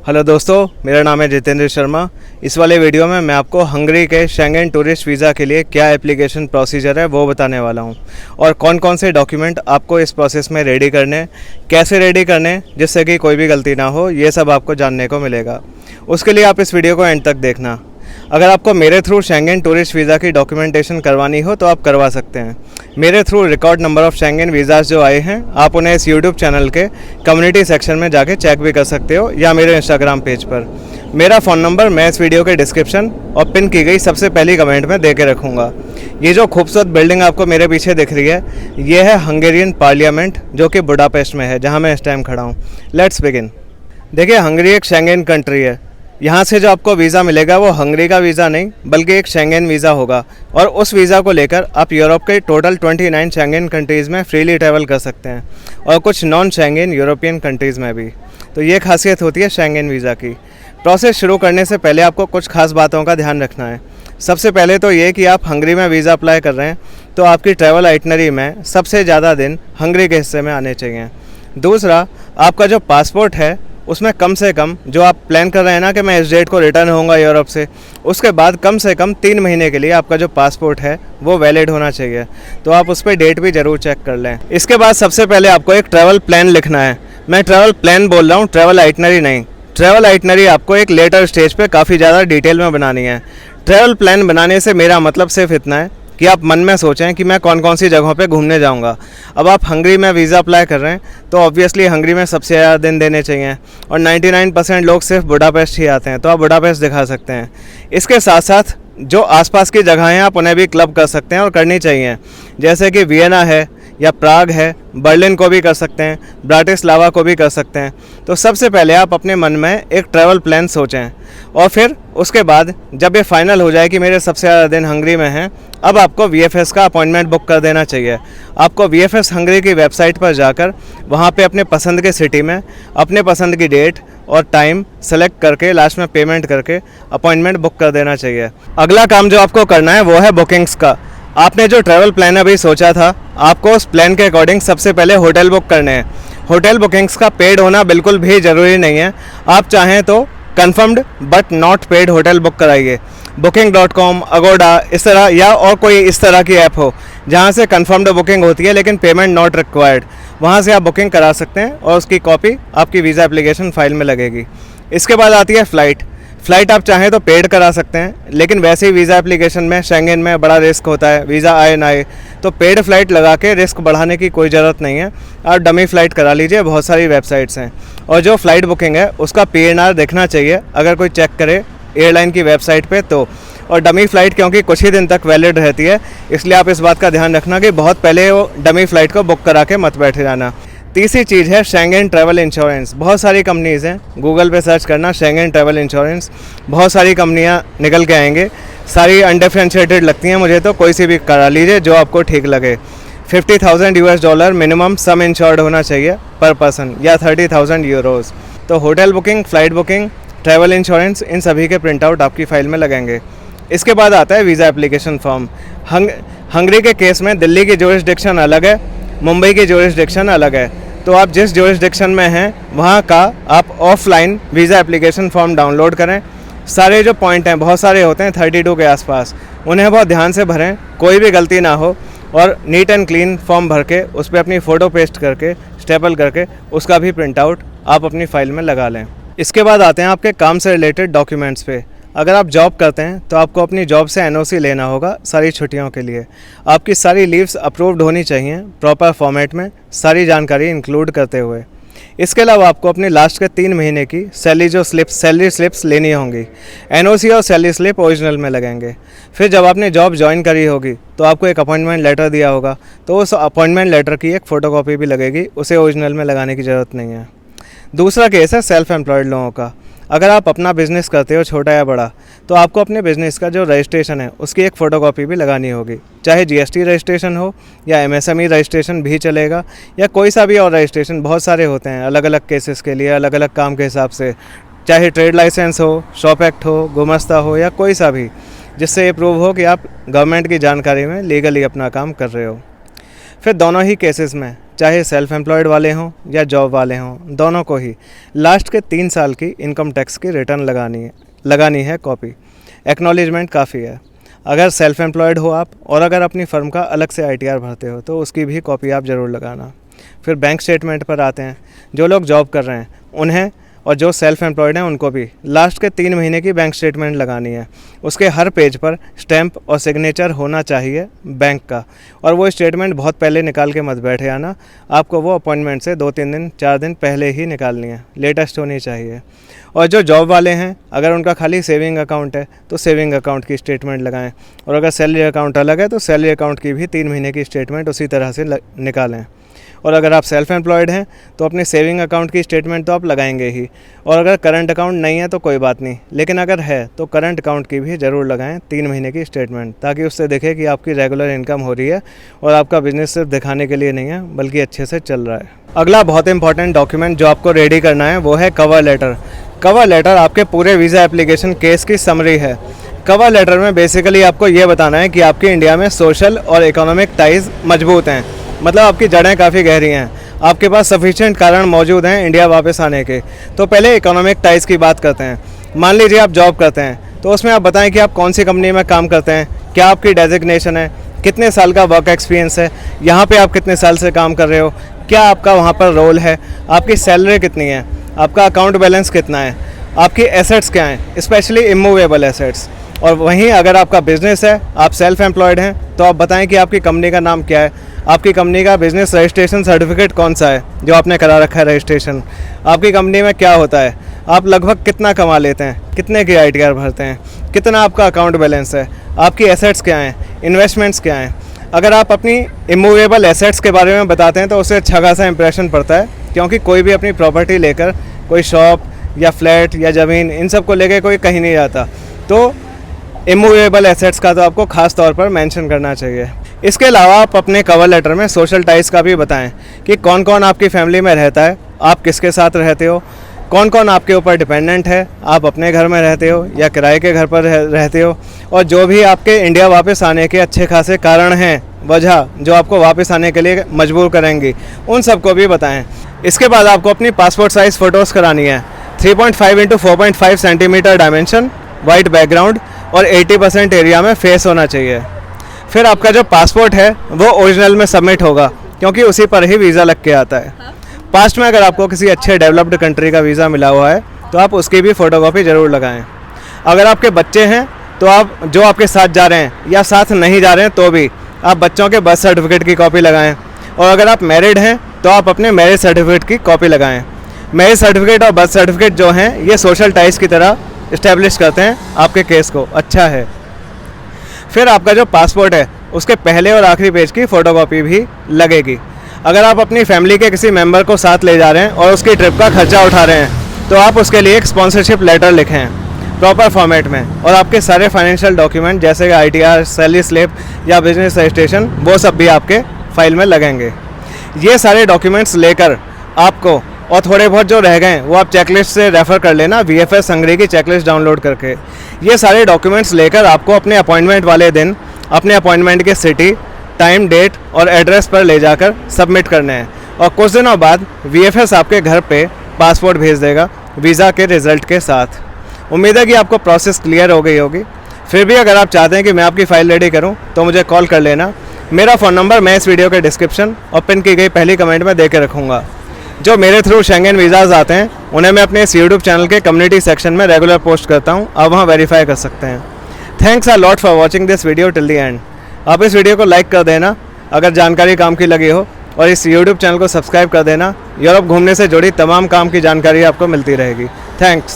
Hello दोस्तों, मेरा नाम है जितेंद्र शर्मा। इस वाले वीडियो में मैं आपको हंगरी के शेंगेन टूरिस्ट वीज़ा के लिए क्या एप्लीकेशन प्रोसीजर है वो बताने वाला हूँ और कौन कौन से डॉक्यूमेंट आपको इस प्रोसेस में रेडी करने, कैसे रेडी करने जिससे कि कोई भी गलती ना हो, ये सब आपको जानने को मिलेगा। उसके लिए आप इस वीडियो को एंड तक देखना। अगर आपको मेरे थ्रू शेंगेन टूरिस्ट वीज़ा की डॉक्यूमेंटेशन करवानी हो तो आप करवा सकते हैं। मेरे through record number of Schengen visas जो आए हैं, आप उन्हें इस यूट्यूब चैनल के कम्युनिटी सेक्शन में जाके चेक भी कर सकते हो या मेरे इंस्टाग्राम पेज पर। मेरा फ़ोन नंबर मैं इस वीडियो के डिस्क्रिप्शन और पिन की गई सबसे पहली कमेंट में दे के रखूँगा। ये जो खूबसूरत बिल्डिंग आपको मेरे पीछे दिख रही है, ये है हंगेरियन पार्लियामेंट जो कि बुडापेस्ट में है, जहाँ मैं इस टाइम खड़ा हूँ। Let's begin. देखिए, हंगरी एक शेंगेन कंट्री है। यहाँ से जो आपको वीज़ा मिलेगा वो हंगरी का वीज़ा नहीं बल्कि एक शेंगेन वीज़ा होगा और उस वीज़ा को लेकर आप यूरोप के टोटल 29 शेंगेन कंट्रीज़ में फ्रीली ट्रैवल कर सकते हैं और कुछ नॉन शेंगेन यूरोपियन कंट्रीज़ में भी। तो ये खासियत होती है शेंगेन वीज़ा की। प्रोसेस शुरू करने से पहले आपको कुछ खास बातों का ध्यान रखना है। सबसे पहले तो ये कि आप हंगरी में वीज़ा अप्लाई कर रहे हैं तो आपकी ट्रैवल आइटनरी में सबसे ज़्यादा दिन हंगरी के हिस्से में आने चाहिए। दूसरा, आपका जो पासपोर्ट है उसमें कम से कम, जो आप प्लान कर रहे हैं ना कि मैं इस डेट को रिटर्न होऊंगा यूरोप से, उसके बाद कम से कम 3 महीने के लिए आपका जो पासपोर्ट है वो वैलिड होना चाहिए। तो आप उस पर डेट भी ज़रूर चेक कर लें। इसके बाद सबसे पहले आपको एक ट्रैवल प्लान लिखना है। मैं ट्रैवल प्लान बोल रहा हूँ, ट्रैवल आइटनरी नहीं। ट्रैवल आइटनरी आपको एक लेटर स्टेज पे काफ़ी ज़्यादा डिटेल में बनानी है। ट्रैवल प्लान बनाने से मेरा मतलब सिर्फ इतना है कि आप मन में सोचें कि मैं कौन कौन सी जगहों पे घूमने जाऊंगा। अब आप हंगरी में वीज़ा अप्लाई कर रहे हैं तो ऑब्वियसली हंगरी में सबसे ज़्यादा दिन देने चाहिए और 99% लोग सिर्फ बुडापेस्ट ही आते हैं, तो आप बुडापेस्ट दिखा सकते हैं। इसके साथ साथ जो आसपास की जगहें हैं आप उन्हें भी क्लब कर सकते हैं और करनी चाहिए, जैसे कि वियना है या प्राग है, बर्लिन को भी कर सकते हैं, ब्राटिस्लावा को भी कर सकते हैं। तो सबसे पहले आप अपने मन में एक ट्रैवल प्लान सोचें और फिर उसके बाद जब ये फाइनल हो जाए कि मेरे सबसे ज़्यादा दिन हंगरी में हैं, अब आपको VFS का अपॉइंटमेंट बुक कर देना चाहिए। आपको VFS हंगरी की वेबसाइट पर जाकर वहाँ पे अपने पसंद के सिटी में अपने पसंद की डेट और टाइम सेलेक्ट करके लास्ट में पेमेंट करके अपॉइंटमेंट बुक कर देना चाहिए। अगला काम जो आपको करना है वो है बुकिंग्स का। आपने जो ट्रैवल प्लान अभी सोचा था, आपको उस प्लान के अकॉर्डिंग सबसे पहले होटल बुक करने हैं। होटल बुकिंग्स का पेड होना बिल्कुल भी ज़रूरी नहीं है। आप चाहें तो confirmed but not paid hotel book कराइए। booking.com, अगोडा, इस तरह, या और कोई इस तरह की ऐप हो जहां से कंफर्म्ड बुकिंग होती है लेकिन पेमेंट नॉट रिक्वायर्ड, वहां से आप बुकिंग करा सकते हैं और उसकी कॉपी आपकी वीज़ा एप्लीकेशन फ़ाइल में लगेगी। इसके बाद आती है फ़्लाइट आप चाहें तो पेड करा सकते हैं, लेकिन वैसे ही वीज़ा एप्लीकेशन में शेंगेन में बड़ा रिस्क होता है, वीज़ा आए ना आए, तो पेड फ़्लाइट लगा के रिस्क बढ़ाने की कोई ज़रूरत नहीं है। आप डमी फ़्लाइट करा लीजिए, बहुत सारी वेबसाइट्स हैं। और जो फ़्लाइट बुकिंग है उसका PNR देखना चाहिए अगर कोई चेक करे एयरलाइन की वेबसाइट पे तो। और डमी फ़्लाइट क्योंकि कुछ ही दिन तक वैलिड रहती है, इसलिए आप इस बात का ध्यान रखना कि बहुत पहले वो डमी फ़्लाइट को बुक करा के मत बैठे जाना। तीसरी चीज़ है शेंगेन ट्रैवल इंश्योरेंस। बहुत सारी कंपनीज़ हैं, गूगल पे सर्च करना शेंगेन ट्रैवल इंश्योरेंस, बहुत सारी कंपनियां निकल के आएंगे। सारी अनडिफरेंशिएटेड लगती हैं मुझे, तो कोई सी भी करा लीजिए जो आपको ठीक लगे। $50,000 मिनिमम सम इंश्योर्ड होना चाहिए पर पर्सन, या 30,000 यूरोज़। तो hotel booking, flight booking, travel insurance, इन सभी के प्रिंट आउट आपकी फ़ाइल में लगेंगे। इसके बाद आता है वीज़ा एप्लीकेशन फॉर्म। हंगरी के केस में दिल्ली की ज्यूरिसडिक्शन अलग है, मुंबई की ज्यूरिसडिक्शन अलग है। तो आप जिस ज्यूरिसडिक्शन में हैं वहाँ का आप offline visa application form download करें। सारे जो पॉइंट हैं, बहुत सारे होते हैं 32 के आसपास, उन्हें बहुत ध्यान से भरें, कोई भी गलती ना हो, और नीट एंड क्लीन फॉर्म भर के उस पर अपनी फ़ोटो पेस्ट करके स्टेपल करके उसका भी प्रिंट आउट आप अपनी फ़ाइल में लगा लें। इसके बाद आते हैं आपके काम से रिलेटेड डॉक्यूमेंट्स पे। अगर आप जॉब करते हैं तो आपको अपनी जॉब से NOC लेना होगा सारी छुट्टियों के लिए। आपकी सारी लीव्स अप्रूव्ड होनी चाहिए प्रॉपर फॉर्मेट में, सारी जानकारी इंक्लूड करते हुए। इसके अलावा आपको अपने लास्ट के 3 महीने की सैलरी स्लिप्स लेनी होंगी। NOC और सैलरी स्लिप ओरिजिनल में लगेंगे। फिर जब आपने जॉब ज्वाइन करी होगी तो आपको एक अपॉइंटमेंट लेटर दिया होगा, तो उस अपॉइंटमेंट लेटर की एक फ़ोटोकॉपी भी लगेगी, उसे ओरिजिनल में लगाने की ज़रूरत नहीं है। दूसरा केस है सेल्फ एम्प्लॉयड लोगों का। अगर आप अपना बिज़नेस करते हो, छोटा या बड़ा, तो आपको अपने बिज़नेस का जो रजिस्ट्रेशन है उसकी एक फ़ोटोकॉपी भी लगानी होगी। चाहे GST रजिस्ट्रेशन हो या MSME रजिस्ट्रेशन भी चलेगा, या कोई सा भी और रजिस्ट्रेशन, बहुत सारे होते हैं अलग अलग केसेस के लिए, अलग अलग काम के हिसाब से। चाहे ट्रेड लाइसेंस हो, शॉप एक्ट हो, गुमस्ता हो, या कोई सा भी, जिससे ये प्रूव हो कि आप गवर्नमेंट की जानकारी में लीगली अपना काम कर रहे हो। फिर दोनों ही केसेस में चाहे सेल्फ एम्प्लॉयड वाले हों या जॉब वाले हों, दोनों को ही लास्ट के 3 साल की इनकम टैक्स की रिटर्न लगानी है कॉपी। एक्नॉलेजमेंट काफ़ी है। अगर सेल्फ एम्प्लॉयड हो आप और अगर अपनी फर्म का अलग से ITR भरते हो तो उसकी भी कॉपी आप ज़रूर लगाना। फिर बैंक स्टेटमेंट पर आते हैं। जो लोग जॉब कर रहे हैं उन्हें और जो सेल्फ एम्प्लॉयड हैं उनको भी लास्ट के 3 महीने की बैंक स्टेटमेंट लगानी है। उसके हर पेज पर स्टैंप और सिग्नेचर होना चाहिए बैंक का, और वो स्टेटमेंट बहुत पहले निकाल के मत बैठे आना। आपको वो अपॉइंटमेंट से 2-3 दिन 4 दिन पहले ही निकालनी है, लेटेस्ट होनी चाहिए। और जो जॉब वाले हैं अगर उनका खाली सेविंग अकाउंट है तो सेविंग अकाउंट की स्टेटमेंट लगाएं, और अगर सैलरी अकाउंट अलग है तो सैलरी अकाउंट की भी 3 महीने की स्टेटमेंट उसी तरह से निकालें। और अगर आप सेल्फ एम्प्लॉयड हैं तो अपने सेविंग अकाउंट की स्टेटमेंट तो आप लगाएंगे ही, और अगर करंट अकाउंट नहीं है तो कोई बात नहीं, लेकिन अगर है तो करंट अकाउंट की भी ज़रूर लगाएं 3 महीने की स्टेटमेंट, ताकि उससे दिखे कि आपकी रेगुलर इनकम हो रही है और आपका बिजनेस सिर्फ दिखाने के लिए नहीं है बल्कि अच्छे से चल रहा है। अगला बहुत इंपॉर्टेंट डॉक्यूमेंट जो आपको रेडी करना है वो है कवर लेटर। कवर लेटर आपके पूरे वीज़ा एप्लीकेशन केस की समरी है। कवर लेटर में बेसिकली आपको ये बताना है कि आपकी इंडिया में सोशल और इकोनॉमिक टाइज मजबूत हैं, मतलब आपकी जड़ें काफ़ी गहरी हैं, आपके पास सफिशिएंट कारण मौजूद हैं इंडिया वापस आने के। तो पहले इकोनॉमिक टाइज की बात करते हैं। मान लीजिए आप जॉब करते हैं तो उसमें आप बताएं कि आप कौन सी कंपनी में काम करते हैं, क्या आपकी डेजिग्नेशन है, कितने साल का वर्क एक्सपीरियंस है, यहाँ पे आप कितने साल से काम कर रहे हो, क्या आपका वहाँ पर रोल है, आपकी सैलरी कितनी है, आपका अकाउंट बैलेंस कितना है, आपकी एसेट्स क्या हैं, स्पेशली इमूवेबल एसेट्स। और वहीं अगर आपका बिजनेस है, आप सेल्फ एम्प्लॉयड हैं, तो आप बताएं कि आपकी कंपनी का नाम क्या है, आपकी कंपनी का बिजनेस रजिस्ट्रेशन सर्टिफिकेट कौन सा है जो आपने करा रखा है रजिस्ट्रेशन, आपकी कंपनी में क्या होता है, आप लगभग कितना कमा लेते हैं, कितने की ITR भरते हैं, कितना आपका अकाउंट बैलेंस है, आपकी एसेट्स क्या हैं, इन्वेस्टमेंट्स क्या हैं। अगर आप अपनी इमूवेबल एसेट्स के बारे में बताते हैं तो उससे अच्छा खासा इंप्रेशन पड़ता है, क्योंकि कोई भी अपनी प्रॉपर्टी लेकर, कोई शॉप या फ्लैट या ज़मीन, इन सब को लेकर कोई कहीं नहीं जाता। तो इमूवेबल एसेट्स का तो आपको ख़ास तौर पर मेंशन करना चाहिए। इसके अलावा आप अपने कवर लेटर में सोशल टाइज का भी बताएं कि कौन कौन आपकी फैमिली में रहता है, आप किसके साथ रहते हो, कौन कौन आपके ऊपर डिपेंडेंट है, आप अपने घर में रहते हो या किराए के घर पर रहते हो, और जो भी आपके इंडिया वापस आने के अच्छे खासे कारण हैं, वजह जो आपको वापस आने के लिए मजबूर करेंगी, उन सबको भी बताएं। इसके बाद आपको अपनी पासपोर्ट साइज़ फ़ोटोज़ करानी है। 3.5 × 4.5 सेंटीमीटर डायमेंशन, वाइट बैकग्राउंड और 80% एरिया में फेस होना चाहिए। फिर आपका जो पासपोर्ट है वो ओरिजिनल में सबमिट होगा, क्योंकि उसी पर ही वीज़ा लग के आता है। पास्ट में अगर आपको किसी अच्छे डेवलप्ड कंट्री का वीज़ा मिला हुआ है तो आप उसकी भी फ़ोटोकॉपी ज़रूर लगाएं। अगर आपके बच्चे हैं तो आप जो आपके साथ जा रहे हैं या साथ नहीं जा रहे हैं तो भी आप बच्चों के बर्थ सर्टिफिकेट की कॉपी लगाएं। और अगर आप मैरिड हैं तो आप अपने मैरिज सर्टिफिकेट की कॉपी लगाएं। मैरिज सर्टिफिकेट और बर्थ सर्टिफिकेट जो हैं ये सोशल टाइज की तरह इस्टेब्लिश करते हैं आपके केस को, अच्छा है। फिर आपका जो पासपोर्ट है उसके पहले और आखिरी पेज की फ़ोटोकॉपी भी लगेगी। अगर आप अपनी फैमिली के किसी मेंबर को साथ ले जा रहे हैं और उसकी ट्रिप का खर्चा उठा रहे हैं तो आप उसके लिए एक स्पॉन्सरशिप लेटर लिखें प्रॉपर फॉर्मेट में, और आपके सारे फाइनेंशियल डॉक्यूमेंट जैसे ITR, सैलरी स्लिप या बिजनेस रजिस्ट्रेशन वो सब भी आपके फाइल में लगेंगे। ये सारे डॉक्यूमेंट्स लेकर आपको, और थोड़े बहुत जो रह गए वो आप चेकलिस्ट से रेफ़र कर लेना, VFS हंगरी की चेकलिस्ट डाउनलोड करके। ये सारे डॉक्यूमेंट्स लेकर आपको अपने अपॉइंटमेंट वाले दिन अपने अपॉइंटमेंट के सिटी, टाइम, डेट और एड्रेस पर ले जाकर सबमिट करने हैं, और कुछ दिनों बाद VFS आपके घर पे पासपोर्ट भेज देगा वीज़ा के रिज़ल्ट के साथ। उम्मीद है कि आपको प्रोसेस क्लियर हो गई होगी। फिर भी अगर आप चाहते हैं कि मैं आपकी फ़ाइल रेडी करूं तो मुझे कॉल कर लेना। मेरा फ़ोन नंबर मैं इस वीडियो के डिस्क्रिप्शन और पिन की गई पहली कमेंट में दे के रखूँगा। जो मेरे थ्रू शेंगेन वीज़ाज़ आते हैं उन्हें मैं अपने इस यूट्यूब चैनल के कम्युनिटी सेक्शन में रेगुलर पोस्ट करता हूँ, आप वहाँ वेरीफाई कर सकते हैं। Thanks a lot for watching this video till the end. आप इस वीडियो को लाइक कर देना अगर जानकारी काम की लगी हो, और इस यूट्यूब चैनल को सब्सक्राइब कर देना। यूरोप घूमने से जुड़ी तमाम काम की जानकारी आपको मिलती रहेगी। थैंक्स।